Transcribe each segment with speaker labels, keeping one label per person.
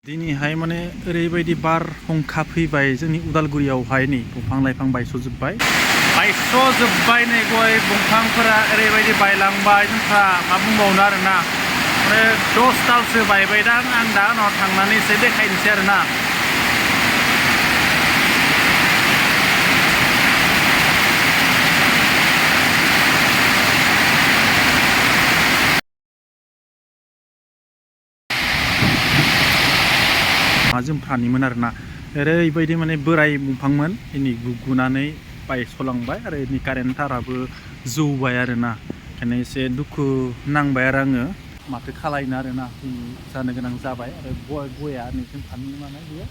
Speaker 1: दिनैहाय माने ओरैबायदि बारहुंखा फैबाय जोंनि उदालगुरियावहाय नै दंफां लाइफां बायस'जोब्बाय नै गय दंफांफोरा ओरैबायदि बायलांबाय जोंफ्रा मा बुंबावनो आरोना माने 10 दालसो बायबायदां आं दा उनाव थांनानै एसे देखायनोसै आरोना जोंफ्रानिमोन आरोना ओरैबायदि माने बोराय दंफांमोन इनि गुनानै बायस'लांबाय आरो इनि कारेन्ट थाराबो जौबाय आरोना ओंखायनो एसे दुखु नांबाय आरो आङो माथो खालायनो आरोना जानो गोनां जाबाय आरो गया नै जोंफ्रानि माने बेयो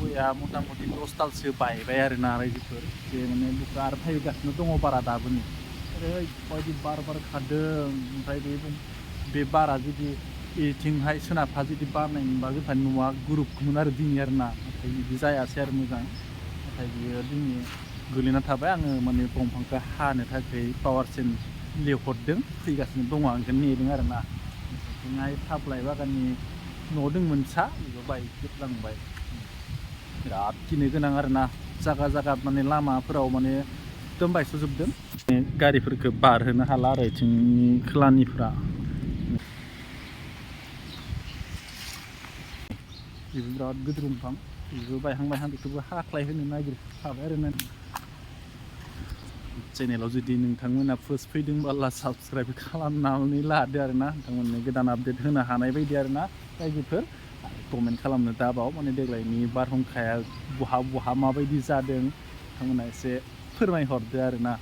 Speaker 1: गया मथा मथि 10 दालसो बायबाय आरोना रायजोफोर बे माने दुखु आरो फैगासिनो दङ बारा दाबोनो ओरैबायदि बार खारदों ओमफ्राय बे बारा जुदि इथिंहाय सोनाबहा जुदि बारनाय मोनबा जोंहा न'आ गुरुबगौमोन आरो दिनै आरोना नाथाय बिदि जायासै आरो मोजां नाथाय बियो दिनै गोलैना थाबाय आङो माने दंफांखौ हानो थाखाय पावारसिन लिंहरदों फैगासिनो दङ आं बेखौ नेदों आरोना बिथिंहाय साप्लाइ बागाननि न' दंमोन सा बेबो बायजोबलांबाय बिराद गिनो गोनां आरोना जागा माने लामाफोराव माने एकदम बायस'जोबदों गारिफोरखौ बारहोनो हाला आरो इथिंनि खोलानिफ्रा बेबो बिराद गिदिर दंफां बेबो बायहां बेखौबो हाख्लाय होनो नागिरखाबाय आरो चेनेलाव जुदि नोंथांमोना फार्स्ट फैदोंब्ला साबस्क्राइब खालामनानै लादो आरोना नोंथांमोननो गोदान आपडेट होनो हानाय बायदि आरोना रायजोफोर कमेन्ट खालामनो दाबाव माने देग्लायनि बारहुंखाया बहा माबायदि जादों नोंथांमोना एसे फोरमायहरदो आरोना